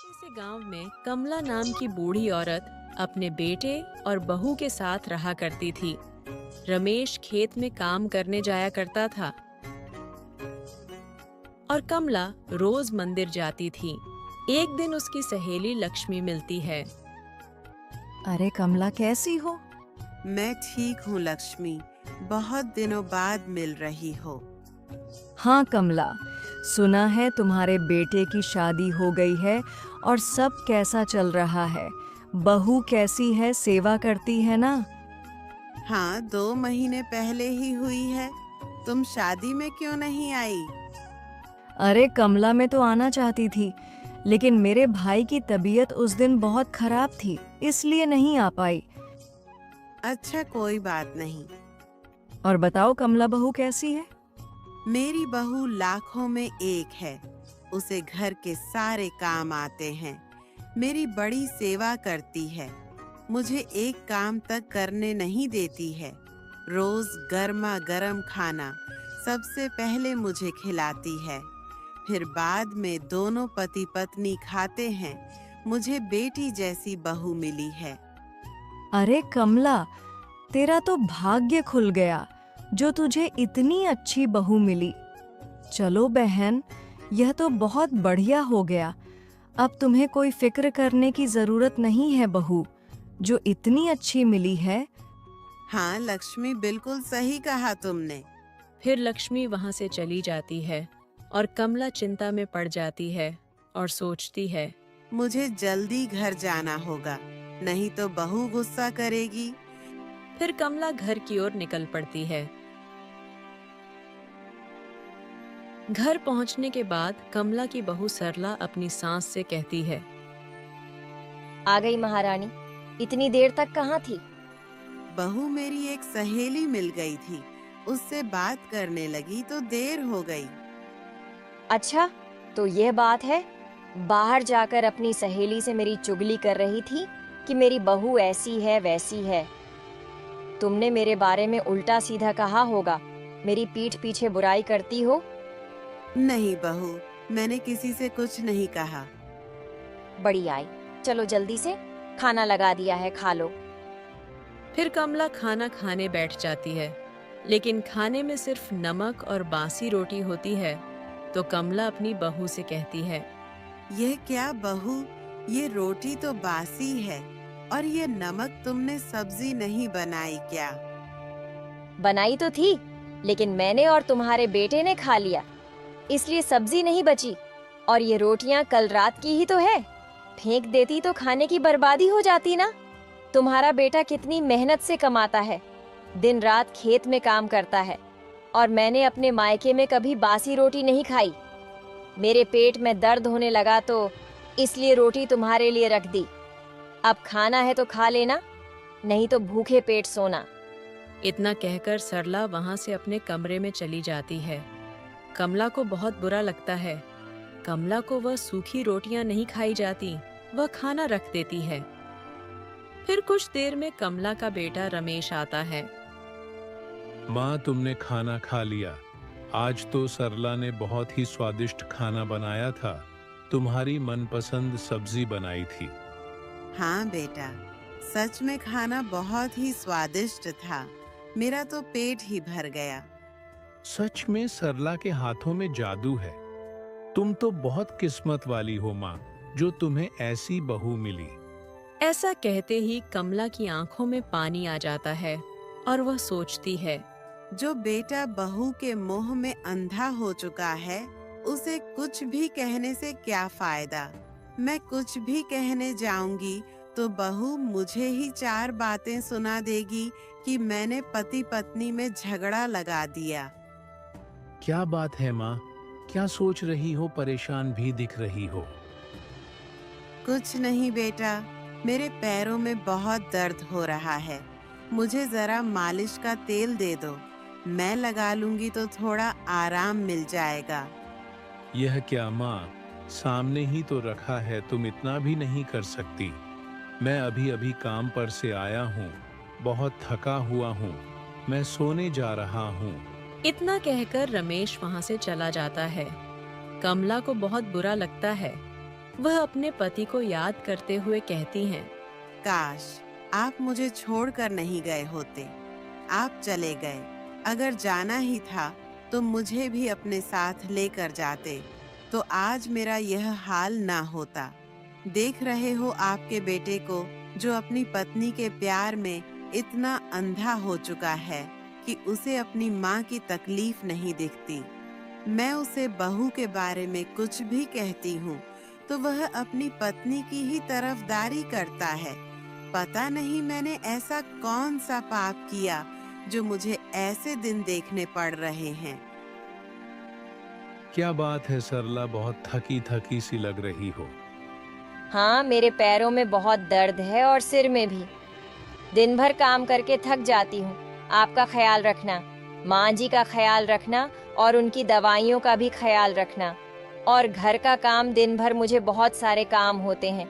छोटे से गांव में कमला नाम की बूढ़ी औरत अपने बेटे और बहू के साथ रहा करती थी। रमेश खेत में काम करने जाया करता था और कमला रोज मंदिर जाती थी। एक दिन उसकी सहेली लक्ष्मी मिलती है। अरे कमला, कैसी हो? मैं ठीक हूँ लक्ष्मी, बहुत दिनों बाद मिल रही हो। हाँ कमला, सुना है तुम्हारे बेटे की शादी हो गई है और सब कैसा चल रहा है? बहू कैसी है, सेवा करती है ना? हाँ, 2 महीने पहले ही हुई है। तुम शादी में क्यों नहीं आई? अरे कमला, मैं तो आना चाहती थी, लेकिन मेरे भाई की तबीयत उस दिन बहुत खराब थी, इसलिए नहीं आ पाई। अच्छा, कोई बात नहीं। और बताओ कमला, बहू कैसी है? मेरी बहू लाखों में एक है। उसे घर के सारे काम आते हैं। मेरी बड़ी सेवा करती है। मुझे एक काम तक करने नहीं देती है। रोज गर्मा गर्म खाना सबसे पहले मुझे खिलाती है। फिर बाद में दोनों पति पत्नी खाते हैं। मुझे बेटी जैसी बहू मिली है। अरे कमला, तेरा तो भाग्य खुल गया जो तुझे इतनी अच्छी बहू मिली। चलो बहन, यह तो बहुत बढ़िया हो गया। अब तुम्हें कोई फिक्र करने की जरूरत नहीं है। बहू जो इतनी अच्छी मिली है। हाँ लक्ष्मी, बिल्कुल सही कहा तुमने। फिर लक्ष्मी वहां से चली जाती है और कमला चिंता में पड़ जाती है और सोचती है, मुझे जल्दी घर जाना होगा, नहीं तो बहू गुस्सा करेगी। फिर कमला घर की ओर निकल पड़ती है। घर पहुंचने के बाद कमला की बहू सरला अपनी सास से कहती है, आ गई महारानी, इतनी देर तक कहाँ थी? बहू मेरी एक सहेली मिल गई थी, उससे बात करने लगी तो देर हो गई। अच्छा, तो यह बात है। बाहर जाकर अपनी सहेली से मेरी चुगली कर रही थी कि मेरी बहू ऐसी है वैसी है। तुमने मेरे बारे में उल्टा सीधा कहा होगा, मेरी पीठ पीछे बुराई करती हो। नहीं बहू, मैंने किसी से कुछ नहीं कहा। बड़ी आई, चलो जल्दी से, खाना लगा दिया है, खा लो। फिर कमला खाना खाने बैठ जाती है, लेकिन खाने में सिर्फ नमक और बासी रोटी होती है। तो कमला अपनी बहू से कहती है, यह क्या बहू, ये रोटी तो बासी है और ये नमक तुमने सब्जी नहीं बनाई क्या? बनाई तो थी, लेकिन मैंने और तुम्हारे बेटे ने खा लिया, इसलिए सब्जी नहीं बची। और ये रोटियां कल रात की ही तो है, फेंक देती तो खाने की बर्बादी हो जाती ना। तुम्हारा बेटा कितनी मेहनत से कमाता है, दिन रात खेत में काम करता है, और मैंने अपने मायके में कभी बासी रोटी नहीं खाई। मेरे पेट में दर्द होने लगा तो इसलिए रोटी तुम्हारे लिए रख दी। अब खाना है तो खा लेना, नहीं तो भूखे पेट सोना। इतना कहकर सरला वहां से अपने कमरे में चली जाती है। कमला को बहुत बुरा लगता है। कमला को वह सूखी रोटियां नहीं खाई जाती, वह खाना रख देती है। फिर कुछ देर में कमला का बेटा रमेश आता है। माँ, तुमने खाना खा लिया? आज तो सरला ने बहुत ही स्वादिष्ट खाना बनाया था। तुम्हारी मनपसंद सब्जी बनाई थी। हाँ बेटा, सच में खाना बहुत ही स्वादिष्ट था। मेरा तो पेट ही भर गया। सच में सरला के हाथों में जादू है। तुम तो बहुत किस्मत वाली हो माँ, जो तुम्हें ऐसी बहू मिली। ऐसा कहते ही कमला की आंखों में पानी आ जाता है और वह सोचती है, जो बेटा बहू के मोह में अंधा हो चुका है, उसे कुछ भी कहने से क्या फायदा। मैं कुछ भी कहने जाऊंगी तो बहू मुझे ही 4 बातें सुना देगी कि मैंने पति पत्नी में झगड़ा लगा दिया। क्या बात है माँ, क्या सोच रही हो? परेशान भी दिख रही हो। कुछ नहीं बेटा, मेरे पैरों में बहुत दर्द हो रहा है। मुझे जरा मालिश का तेल दे दो, मैं लगा लूंगी तो थोड़ा आराम मिल जाएगा। यह क्या माँ, सामने ही तो रखा है, तुम इतना भी नहीं कर सकती? मैं अभी अभी काम पर से आया हूँ, बहुत थका हुआ हूँ, मैं सोने जा रहा हूँ। इतना कहकर रमेश वहां से चला जाता है। कमला को बहुत बुरा लगता है। वह अपने पति को याद करते हुए कहती हैं, काश आप मुझे छोड़कर नहीं गए होते। आप चले गए। अगर जाना ही था तो मुझे भी अपने साथ लेकर जाते, तो आज मेरा यह हाल ना होता। देख रहे हो आपके बेटे को, जो अपनी पत्नी के प्यार में इतना अंधा हो चुका है कि उसे अपनी माँ की तकलीफ नहीं दिखती। मैं उसे बहू के बारे में कुछ भी कहती हूँ तो वह अपनी पत्नी की ही तरफदारी करता है। पता नहीं मैंने ऐसा कौन सा पाप किया जो मुझे ऐसे दिन देखने पड़ रहे हैं। क्या बात है सरला, बहुत थकी थकी सी लग रही हो। हाँ, मेरे पैरों में बहुत दर्द है और सिर में भी। दिन भर काम करके थक जाती हूँ। आपका ख्याल रखना, माँ जी का ख्याल रखना और उनकी दवाइयों का भी ख्याल रखना। और घर का काम, दिन भर मुझे बहुत सारे काम होते हैं।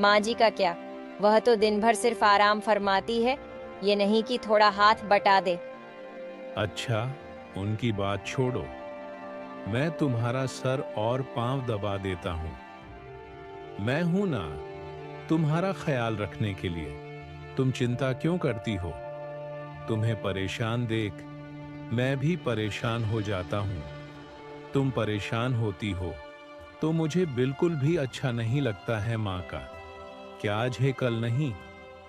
माँ जी का क्या, वह तो दिन भर सिर्फ आराम फरमाती है, ये नहीं कि थोड़ा हाथ बटा दे। अच्छा, उनकी बात छोड़ो, मैं तुम्हारा सर और पांव दबा देता हूँ। मैं हूं ना तुम्हारा ख्याल रखने के लिए। तुम चिंता क्यों करती हो? तुम्हें परेशान देख मैं भी परेशान हो जाता हूँ। तुम परेशान होती हो तो मुझे बिल्कुल भी अच्छा नहीं लगता है। माँ का क्या आज है कल नहीं,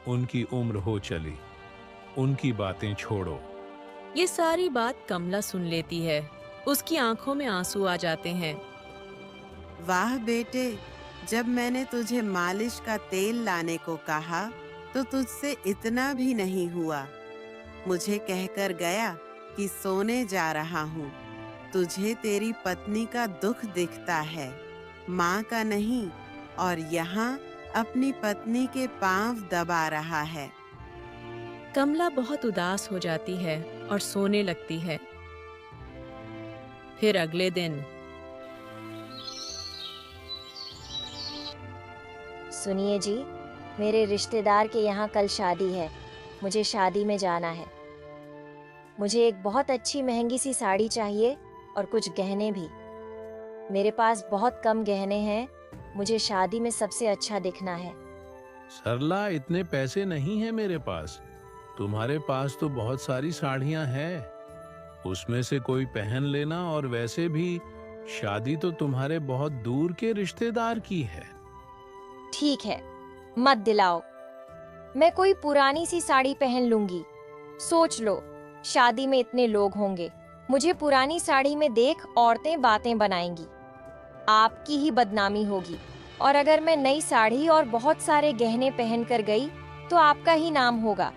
उनकी उम्र हो चली, उनकी बातें छोड़ो। ये सारी बात कमला सुन लेती है। उसकी आंखों में आंसू आ जाते हैं। वाह बेटे, जब मैंने तुझे मालिश का तेल लाने को कहा तो तुझसे इतना भी नहीं हुआ। मुझे कहकर गया कि सोने जा रहा हूँ। तुझे तेरी पत्नी का दुख दिखता है, माँ का नहीं, और यहाँ अपनी पत्नी के पांव दबा रहा है। कमला बहुत उदास हो जाती है और सोने लगती है। फिर अगले दिन सुनिए जी, मेरे रिश्तेदार के यहाँ कल शादी है। मुझे शादी में जाना है। मुझे एक बहुत अच्छी महंगी सी साड़ी चाहिए और कुछ गहने भी। मेरे पास बहुत कम गहने हैं। मुझे शादी में सबसे अच्छा दिखना है। सरला, इतने पैसे नहीं है मेरे पास। तुम्हारे पास तो बहुत सारी साड़ियां हैं, उसमें से कोई पहन लेना। और वैसे भी शादी तो तुम्हारे बहुत दूर के रिश्तेदार की है। ठीक है, मत दिलाओ। मैं कोई पुरानी सी साड़ी पहन लूंगी। सोच लो, शादी में इतने लोग होंगे। मुझे पुरानी साड़ी में देख औरतें बातें बनाएंगी। आपकी ही बदनामी होगी। और अगर मैं नई साड़ी और बहुत सारे गहने पहन कर गई तो आपका ही नाम होगा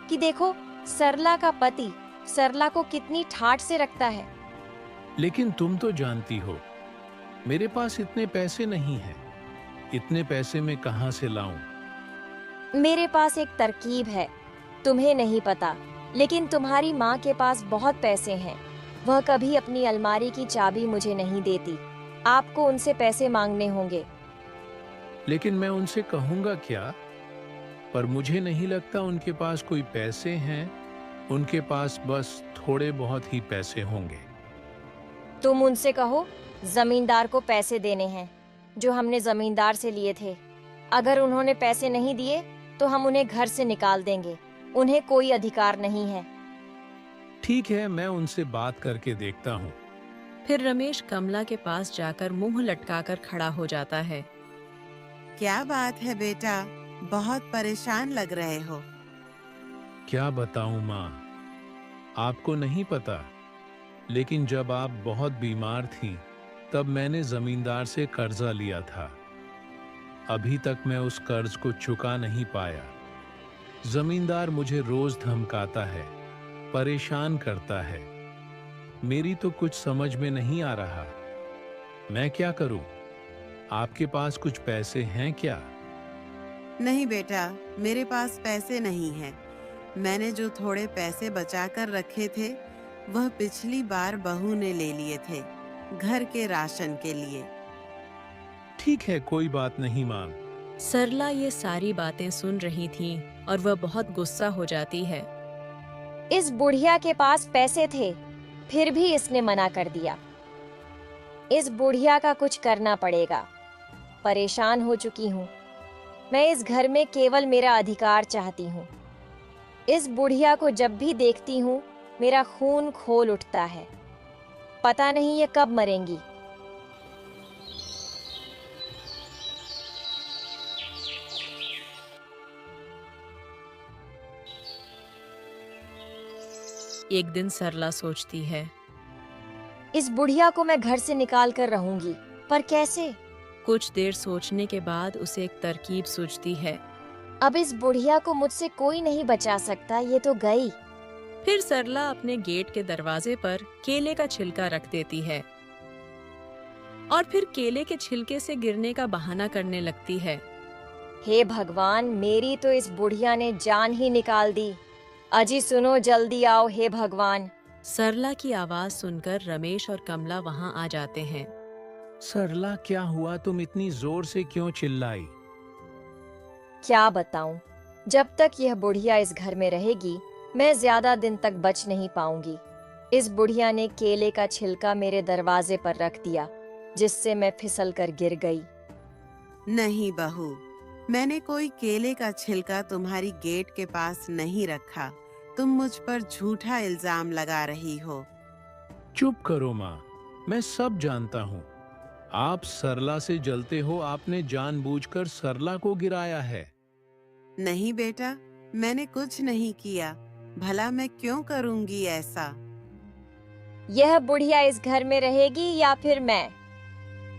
कि देखो, सरला का पति सरला को कितनी ठाठ से रखता है। लेकिन तुम तो जानती हो मेरे पास इतने पैसे नहीं हैं। इतने पैसे मैं कहां से लाऊं? मेरे पास एक तरकीब है, तुम्हें नहीं पता, लेकिन तुम्हारी माँ के पास बहुत पैसे हैं। वह कभी अपनी अलमारी की चाबी मुझे नहीं देती। आपको उनसे पैसे मांगने होंगे। लेकिन मैं उनसे कहूंगा क्या? पर मुझे नहीं लगता उनके पास कोई पैसे हैं। उनके पास बस थोड़े बहुत ही पैसे होंगे। तुम उनसे कहो, जमींदार को पैसे देने हैं जो हमने जमींदार से लिए थे। अगर उन्होंने पैसे नहीं दिए तो हम उन्हें घर से निकाल देंगे। उन्हें कोई अधिकार नहीं है। ठीक है, मैं उनसे बात करके देखता हूँ। फिर रमेश कमला के पास जाकर मुंह लटकाकर खड़ा हो जाता है। क्या बात है बेटा, बहुत परेशान लग रहे हो। क्या बताऊं माँ, आपको नहीं पता, लेकिन जब आप बहुत बीमार थीं, तब मैंने जमींदार से कर्जा लिया था। अभी तक मैं उस कर्ज को चुका नहीं पाया। जमींदार मुझे रोज धमकाता है, परेशान करता है। मेरी तो कुछ समझ में नहीं आ रहा। मैं क्या करूं? आपके पास कुछ पैसे हैं क्या? नहीं बेटा, मेरे पास पैसे नहीं हैं। मैंने जो थोड़े पैसे बचा कर रखे थे वह पिछली बार बहू ने ले लिए थे, घर के राशन के लिए। ठीक है, कोई बात नहीं मां। सरला ये सारी बातें सुन रही थी और वह बहुत गुस्सा हो जाती है। इस बुढ़िया के पास पैसे थे, फिर भी इसने मना कर दिया। इस बुढ़िया का कुछ करना पड़ेगा। परेशान हो चुकी हूँ। मैं इस घर में केवल मेरा अधिकार चाहती हूँ। इस बुढ़िया को जब भी देखती हूँ मेरा खून खोल उठता है। पता नहीं ये कब मरेंगी। एक दिन सरला सोचती है, इस बुढ़िया को मैं घर से निकाल कर रहूंगी, पर कैसे? कुछ देर सोचने के बाद उसे एक तरकीब सूझती है। अब इस बुढ़िया को मुझसे कोई नहीं बचा सकता, ये तो गई। फिर सरला अपने गेट के दरवाजे पर केले का छिलका रख देती है और फिर केले के छिलके से गिरने का बहाना करने लगती है। हे भगवान, मेरी तो इस बुढ़िया ने जान ही निकाल दी। अजी सुनो, जल्दी आओ, हे भगवान। सरला की आवाज सुनकर रमेश और कमला वहां आ जाते हैं। सरला, क्या हुआ? तुम इतनी जोर से क्यों चिल्लाई? क्या बताऊं, जब तक यह बुढ़िया इस घर में रहेगी मैं ज्यादा दिन तक बच नहीं पाऊंगी। इस बुढ़िया ने केले का छिलका मेरे दरवाजे पर रख दिया, जिससे मैं फिसल कर गिर गई। नहीं बहू, मैंने कोई केले का छिलका तुम्हारी गेट के पास नहीं रखा। तुम मुझ पर झूठा इल्जाम लगा रही हो। चुप करो माँ, मैं सब जानता हूँ। आप सरला से जलते हो। आपने जानबूझकर सरला को गिराया है। नहीं बेटा, मैंने कुछ नहीं किया। भला मैं क्यों करूंगी ऐसा? यह बुढ़िया इस घर में रहेगी या फिर मैं?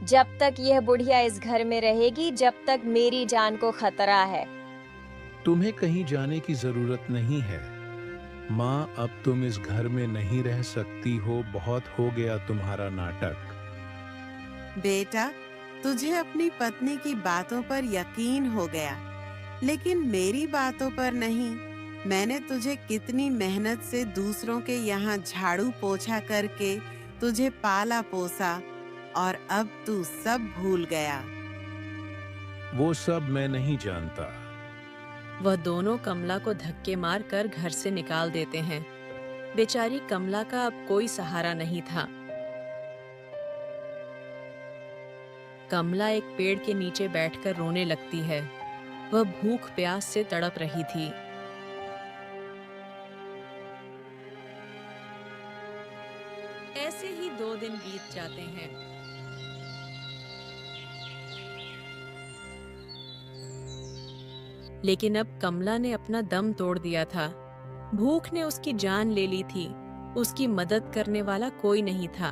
जब तक यह बुढ़िया इस घर में रहेगी, जब तक मेरी जान को खतरा है। तुम्हें कहीं जाने की जरूरत नहीं है माँ। अब तुम इस घर में नहीं रह सकती हो। बहुत हो गया तुम्हारा नाटक। बेटा, तुझे अपनी पत्नी की बातों पर यकीन हो गया, लेकिन मेरी बातों पर नहीं। मैंने तुझे कितनी मेहनत से दूसरों के यहाँ झाड़ू पोछा करके तुझे पाला पोसा, और अब तू सब भूल गया। वो सब मैं नहीं जानता। वह दोनों कमला को धक्के मार कर घर से निकाल देते हैं। बेचारी कमला का अब कोई सहारा नहीं था। कमला एक पेड़ के नीचे बैठकर रोने लगती है। वह भूख प्यास से तड़प रही थी। ऐसे ही 2 दिन बीत जाते हैं। लेकिन अब कमला ने अपना दम तोड़ दिया था। भूख ने उसकी जान ले ली थी। उसकी मदद करने वाला कोई नहीं था।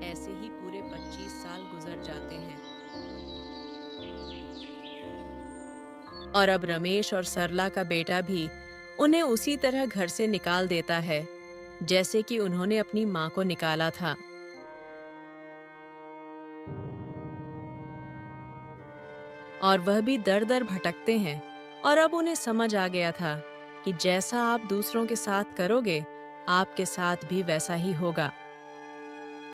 ऐसे ही पूरे 25 साल गुजर जाते हैं और अब रमेश और सरला का बेटा भी उन्हें उसी तरह घर से निकाल देता है, जैसे कि उन्होंने अपनी मां को निकाला था। और वह भी दर दर भटकते हैं और अब उन्हें समझ आ गया था कि जैसा आप दूसरों के साथ करोगे, आपके साथ भी वैसा ही होगा।